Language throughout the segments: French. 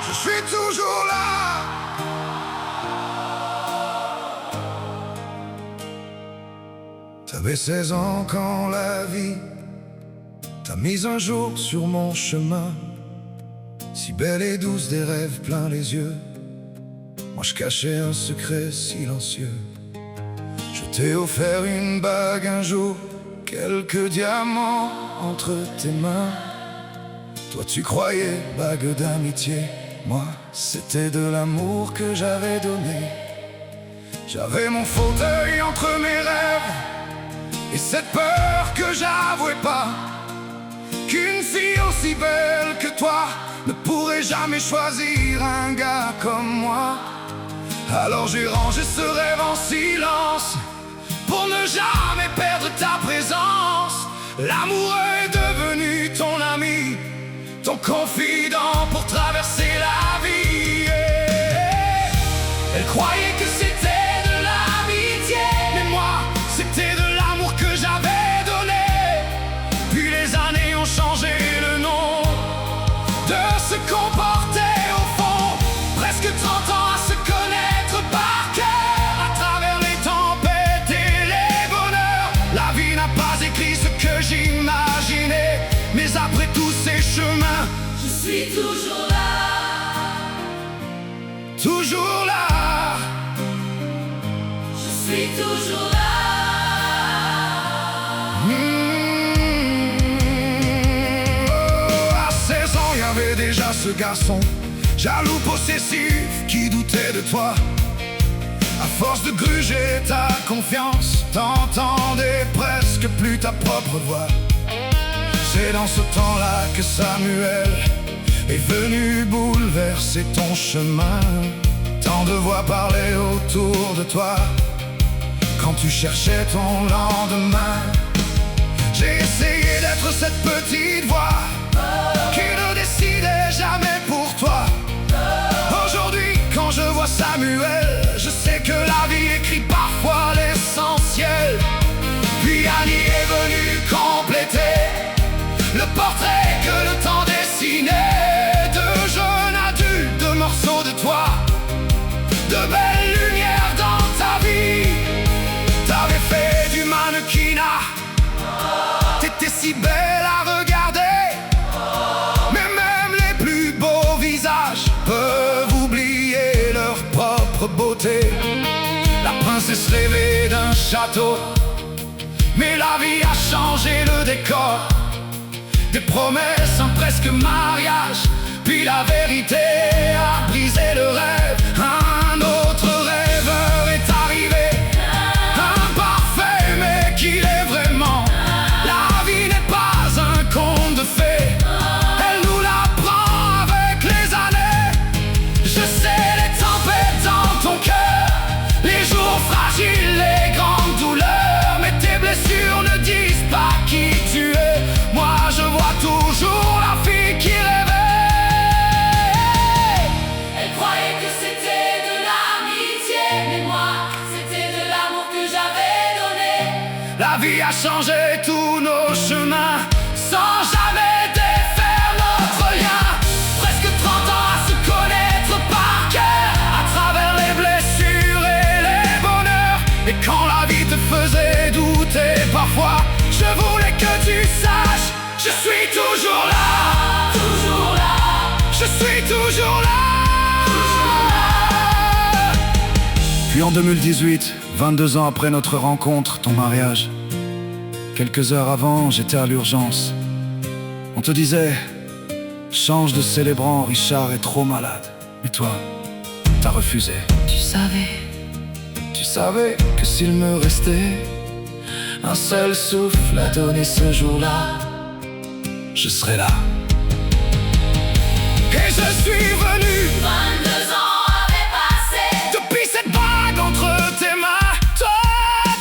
Je suis toujours là. T'avais 16 ans quand la vie t'a mis un jour sur mon chemin, si belle et douce, des rêves plein les yeux. Moi je cachais un secret silencieux. Je t'ai offert une bague un jour, quelques diamants entre tes mains. Toi tu croyais bague d'amitié, moi c'était de l'amour que j'avais donné. J'avais mon fauteuil entre mes rêves et cette peur que j'avouais pas, qu'une fille aussi belle que toi ne pourrait jamais choisir un gars comme moi. Alors j'ai rangé ce rêve en silence pour ne jamais perdre ta présence. L'amour est devenu ton ami, ton confident pour traverser la vie. Elle croyait que c'était de l'amitié, mais moi c'était de l'amour que j'avais donné. Puis les années ont changé le nom de se comporter au fond. Presque 30 ans à se connaître par cœur, à travers les tempêtes et les bonheurs. La vie n'a pas écrit ce que j'imaginais, mais après tous ces chemins, je suis toujours là. Toujours là. Je suis toujours là. À 16 ans, y avait déjà ce garçon, jaloux, possessif, qui doutait de toi. À force de gruger ta confiance, t'entendais presque plus ta propre voix. C'est dans ce temps-là que Samuel est venu bouleverser ton chemin. Tant de voix parlaient autour de toi quand tu cherchais ton lendemain. J'ai essayé d'être cette petite voix qui ne décidait jamais pour toi. Aujourd'hui, quand je vois Samuel, je sais que la vie écrit parfois l'essentiel. Puis Annie est venue compléter le portrait que le temps dessinait. De jeunes adultes, de morceaux de toi, de belles lumières dans ta vie. T'avais fait du mannequinat, t'étais si belle à regarder. Mais même les plus beaux visages peuvent oublier leur propre beauté. La princesse rêvait d'un château, mais la vie a changé le décor. Des promesses, un presque mariage, puis la vérité a brisé le rêve. Un autre rêveur est arrivé, imparfait mais qu'il est vraiment. La vie n'est pas un conte de fées, elle nous l'apprend avec les années. Je sais les tempêtes dans ton cœur, les jours fragiles, les grandes douleurs, mais tes blessures ne disent pas qui tu es. Moi je vois toujours la fille qui rêvait. Elle croyait que c'était de l'amitié, mais moi c'était de l'amour que j'avais donné. La vie a changé tous nos chemins sans jamais défaire notre lien. Presque 30 ans à se connaître par cœur, à travers les blessures et les bonheurs. Et quand la vie te faisait douter parfois, je voulais que tu saches, je suis toujours là. Toujours là. Je suis toujours là. Puis en 2018, 22 ans après notre rencontre, ton mariage, quelques heures avant, j'étais à l'urgence. On te disait, change de célébrant, Richard est trop malade. Et toi, t'as refusé. Tu savais que s'il me restait un seul souffle à donner ce jour-là, je serai là. Et je suis venu. 22 ans avaient passé Depuis cette bague entre tes mains, toi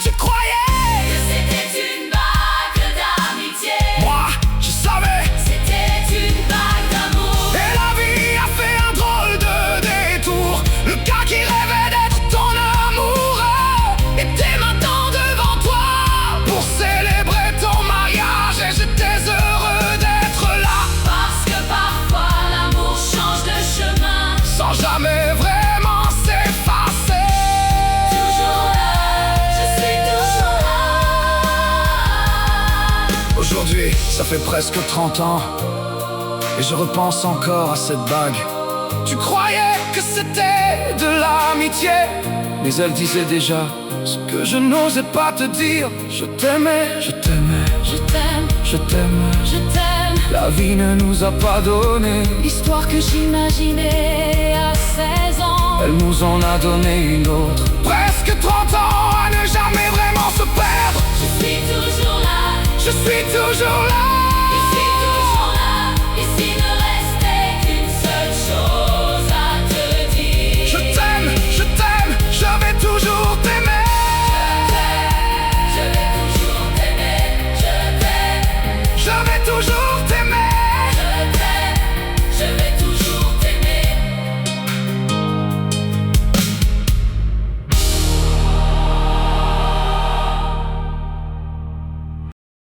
tu croyais que c'était une bague d'amitié. Moi je savais. C'était une bague d'amour. Et la vie a fait un drôle de détour. Le gars qui rêvait d'être ton amoureux était maintenant devant toi pour célébrer Ça fait presque 30 ans et je repense encore à cette bague. Tu croyais que c'était de l'amitié, mais elle disait déjà ce que je n'osais pas te dire. Je t'aimais, je t'aimais, Je t'aime, je t'aime. je t'aime. La vie ne nous a pas donné L'histoire que j'imaginais à 16 ans. Elle nous en a donné une autre. Presque 30